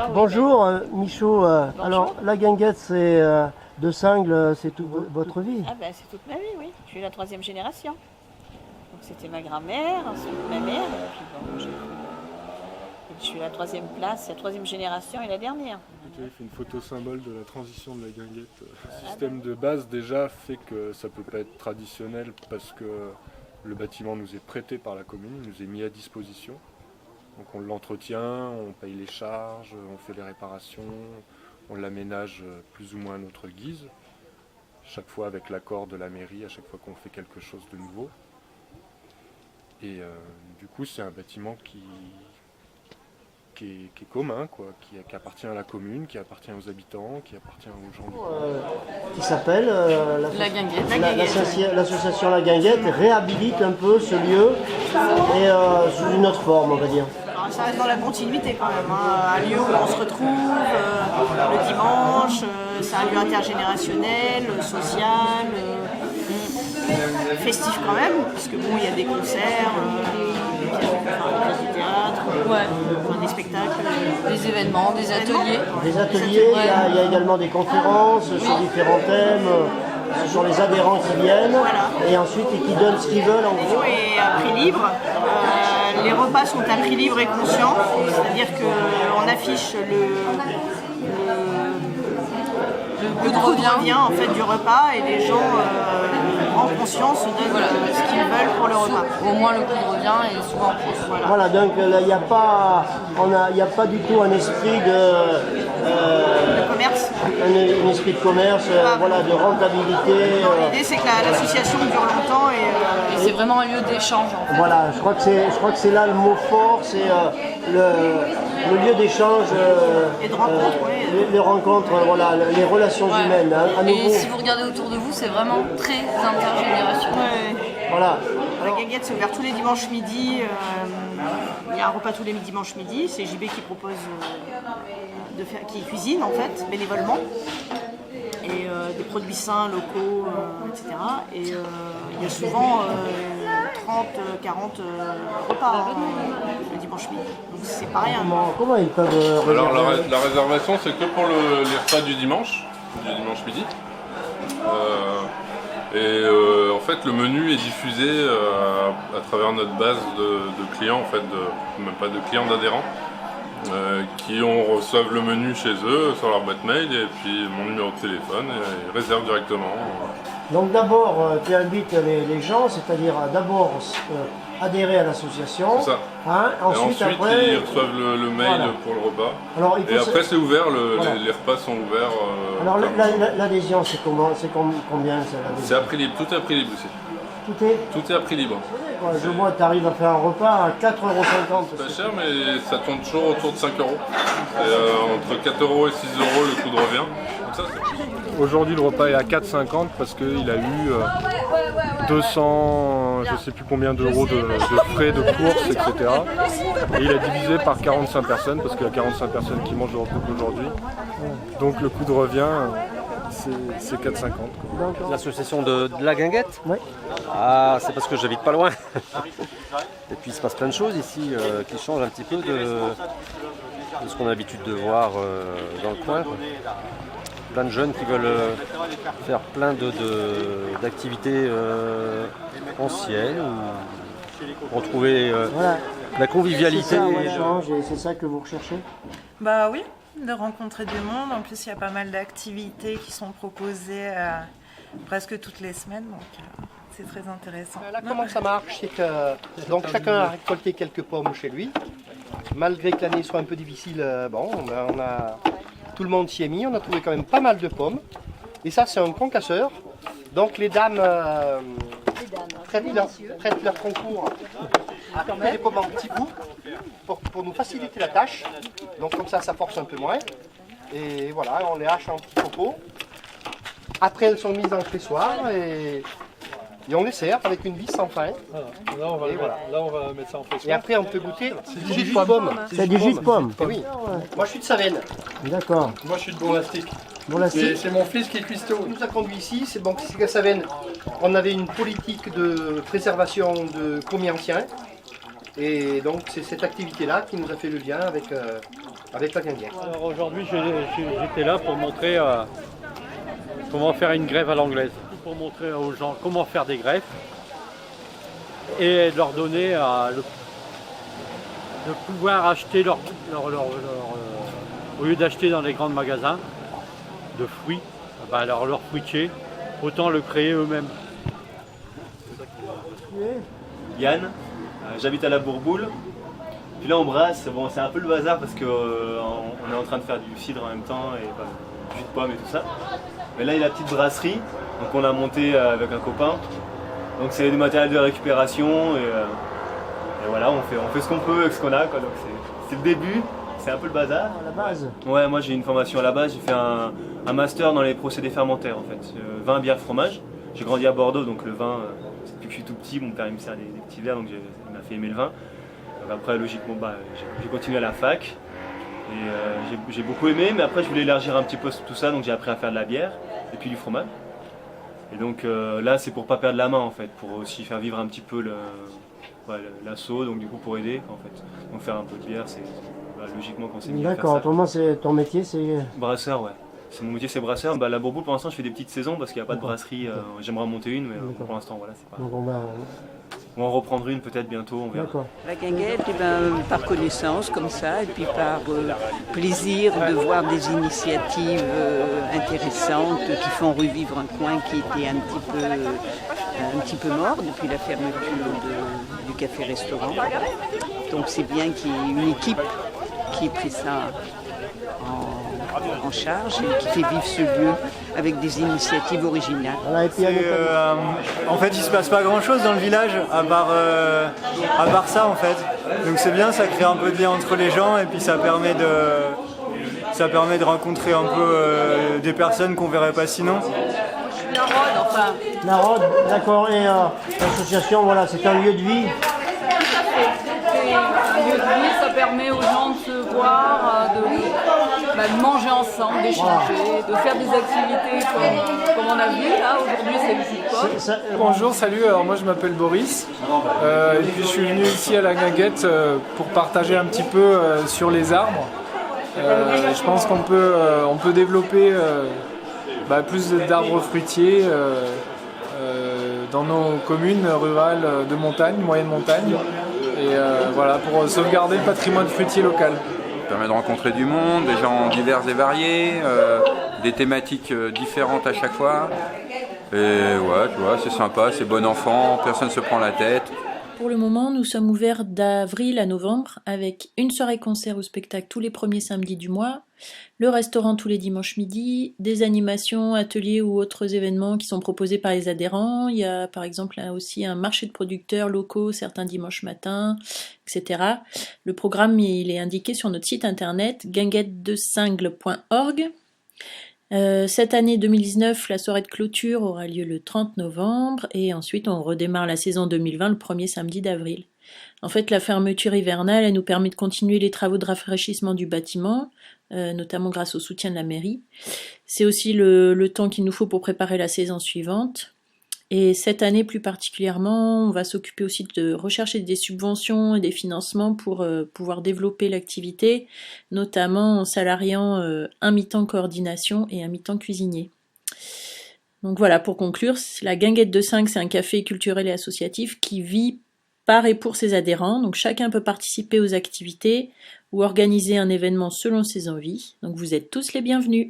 Bonjour Michaud, alors la guinguette c'est de Singles, c'est toute votre vie? Ah ben c'est toute ma vie, oui. Je suis la 3e génération. Donc c'était ma grand-mère, ensuite ma mère, et puis bon, je suis la 3e place, la 3e génération et la dernière. J'ai fait une photo symbole de la transition de la guinguette. Le système de base déjà fait que ça peut pas être traditionnel parce que le bâtiment nous est prêté par la commune, il nous est mis à disposition. Donc on l'entretient, on paye les charges, on fait les réparations, on l'aménage plus ou moins à notre guise. Chaque fois avec l'accord de la mairie, à chaque fois qu'on fait quelque chose de nouveau. Et du coup c'est un bâtiment qui est commun, quoi, qui appartient à la commune, qui appartient aux habitants, qui appartient aux gens. Qui s'appelle La Guinguette. L'association La Guinguette réhabilite un peu ce lieu et sous une autre forme, on va dire. Alors, ça reste dans la continuité quand même, hein. Un lieu où on se retrouve le dimanche, c'est un lieu intergénérationnel, social, festif quand même, parce que bon, il y a des concerts, du théâtre, des spectacles, des événements, des ateliers. Des ateliers, il y a également des conférences sur différents thèmes, sur les adhérents qui viennent, et ensuite qui donnent ce qu'ils veulent en gros. Et à prix libre. Les repas sont à prix libre et conscient, c'est-à-dire qu'on affiche le coût de revient en fait, du repas et les gens en conscience donnent ce qu'ils veulent pour le repas. Au moins le coût de revient est souvent proche. Voilà, donc il n'y a pas du tout un esprit de commerce. Un esprit de commerce, de rentabilité. L'idée c'est que l'association dure longtemps et c'est vraiment un lieu d'échange. En fait. Voilà, je crois que c'est là le mot fort, c'est le lieu d'échange et de rencontres, les rencontres, les relations humaines. À nouveau. Et si vous regardez autour de vous, c'est vraiment très intergénérationnel. Voilà. La Guinguette c'est ouvert tous les dimanches midi. Il y a un repas tous les dimanches midi. C'est JB qui propose qui cuisine en fait bénévolement et des produits sains locaux, etc. Et il y a souvent 30-40 repas le dimanche midi. Donc c'est pas rien. Comment ils peuvent réserver? Alors la réservation c'est que pour les repas du dimanche midi. En fait le menu est diffusé à travers notre base de clients, en fait, même pas de clients, d'adhérents qui reçoivent le menu chez eux sur leur boîte mail et puis mon numéro de téléphone et ils réservent directement. Donc d'abord tu invites les gens, c'est-à-dire d'abord adhérer à l'association. C'est ça. Ensuite après, ils reçoivent le mail pour le repas. Alors, après c'est ouvert, les repas sont ouverts. Alors l'adhésion c'est combien l'adhésion? C'est à prix libre, tout est à prix libre aussi. Tout est à prix libre. Je vois, tu arrives à faire un repas à 4,50 €. C'est pas cher, mais ça tourne toujours autour de 5 €. Entre 4 € et 6 € le coût de revient. Donc ça, Aujourd'hui le repas est à 4,50 parce qu'il a eu 200, je ne sais plus combien d'euros de frais de courses, etc. Et il a divisé par 45 personnes parce qu'il y a 45 personnes qui mangent aujourd'hui. Donc le coût de revient, c'est 4,50. L'association de la Guinguette? Oui. Ah, c'est parce que j'habite pas loin. Et puis il se passe plein de choses ici qui changent un petit peu de ce qu'on a l'habitude de voir dans le coin. Plein de jeunes qui veulent faire plein d'activités anciennes, ou retrouver la convivialité. C'est ça que vous recherchez? Bah oui, de rencontrer du monde. En plus, il y a pas mal d'activités qui sont proposées presque toutes les semaines, donc c'est très intéressant. Là, comment ça marche? C'est que donc, chacun a récolté quelques pommes chez lui. Malgré que l'année soit un peu difficile, tout le monde s'y est mis. On a trouvé quand même pas mal de pommes. Et ça, c'est un concasseur. Donc les dames prêtent leur concours à couper les pommes en petits bouts pour nous faciliter la tâche. Donc comme ça force un peu moins. Et voilà, on les hache en petits copeaux. Après, elles sont mises dans le pressoir et on les sert avec une vis sans fin. Là, on va mettre ça en pressoir. Et après, on peut goûter. C'est du jus de pomme. C'est du jus de pomme. Oui. Moi, je suis de Savenne. D'accord. Moi, je suis de Bon-Lastic. C'est mon fils qui est cuistot. Ce qui nous a conduit ici, c'est qu'à Savenne, on avait une politique de préservation de commis anciens. Et donc, c'est cette activité-là qui nous a fait le lien avec avec la guinguette. Alors aujourd'hui, j'étais là pour montrer comment faire une greffe à l'anglaise, pour montrer aux gens comment faire des greffes et de leur donner de pouvoir acheter au lieu d'acheter dans les grands magasins de fruits, leur fruitier, autant le créer eux-mêmes. Yann, j'habite à la Bourboule. Puis là on brasse, bon c'est un peu le bazar parce qu'on est en train de faire du cidre en même temps et du jus de pomme et tout ça. Mais là il y a la petite brasserie, donc on l'a montée avec un copain. Donc c'est du matériel de récupération et voilà, on fait ce qu'on peut avec ce qu'on a, quoi. Donc c'est le début, c'est un peu le bazar. À la base. Ouais, moi j'ai une formation à la base, j'ai fait un master dans les procédés fermentaires en fait, vin, bière, fromage. J'ai grandi à Bordeaux, donc le vin, depuis que je suis tout petit, mon père il me sert des petits verres, donc il m'a fait aimer le vin. Donc après logiquement j'ai continué à la fac et j'ai beaucoup aimé, mais après je voulais élargir un petit peu tout ça, donc j'ai appris à faire de la bière et puis du fromage. Et donc là c'est pour pas perdre la main en fait, pour aussi faire vivre un petit peu l'assaut, donc du coup pour aider en fait. Donc faire un peu de bière, c'est logiquement quand c'est bien. D'accord, autrement ton métier c'est... Brasseur, ouais. Mon métier c'est brasseur. La Bourboule pour l'instant je fais des petites saisons parce qu'il n'y a pas de brasserie. J'aimerais en monter une, mais pour l'instant voilà, c'est pas. Donc on va en reprendre une peut-être bientôt, on verra. La guinguette, par connaissance comme ça, et puis par plaisir de voir des initiatives intéressantes qui font revivre un coin qui était un petit peu mort depuis la fermeture du café-restaurant. Donc c'est bien qu'il y ait une équipe qui ait pris ça en charge et qui fait vivre ce lieu avec des initiatives originales. En fait, il se passe pas grand-chose dans le village à part ça en fait. Donc c'est bien, ça crée un peu de lien entre les gens et puis ça permet de rencontrer un peu des personnes qu'on verrait pas sinon. La Rode, enfin. La Rode, d'accord, et l'association, voilà, c'est un lieu de vie. C'est un lieu de vie, ça permet aux gens de se voir, de manger ensemble, d'échanger, de faire des activités comme on a vu là. Aujourd'hui, c'est le jus de pomme. Bonjour, salut, alors moi je m'appelle Boris et puis je suis venu ici à la Guinguette pour partager un petit peu sur les arbres. Je pense qu'on peut développer plus d'arbres fruitiers dans nos communes rurales de montagne, moyenne montagne, et voilà, pour sauvegarder le patrimoine fruitier local. Ça permet de rencontrer du monde, des gens divers et variés, des thématiques différentes à chaque fois. Et ouais, tu vois, c'est sympa, c'est bon enfant, personne ne se prend la tête. Pour le moment, nous sommes ouverts d'avril à novembre avec une soirée concert ou spectacle tous les premiers samedis du mois, le restaurant tous les dimanches midi, des animations, ateliers ou autres événements qui sont proposés par les adhérents. Il y a par exemple aussi un marché de producteurs locaux certains dimanches matins, etc. Le programme il est indiqué sur notre site internet guinguettedecingle.org. Cette année 2019, la soirée de clôture aura lieu le 30 novembre et ensuite on redémarre la saison 2020 le premier samedi d'avril. En fait, la fermeture hivernale, elle nous permet de continuer les travaux de rafraîchissement du bâtiment, notamment grâce au soutien de la mairie. C'est aussi le temps qu'il nous faut pour préparer la saison suivante. Et cette année plus particulièrement, on va s'occuper aussi de rechercher des subventions et des financements pour pouvoir développer l'activité, notamment en salariant un mi-temps coordination et un mi-temps cuisinier. Donc voilà, pour conclure, la Guinguette de 5, c'est un café culturel et associatif qui vit par et pour ses adhérents. Donc chacun peut participer aux activités ou organiser un événement selon ses envies. Donc vous êtes tous les bienvenus.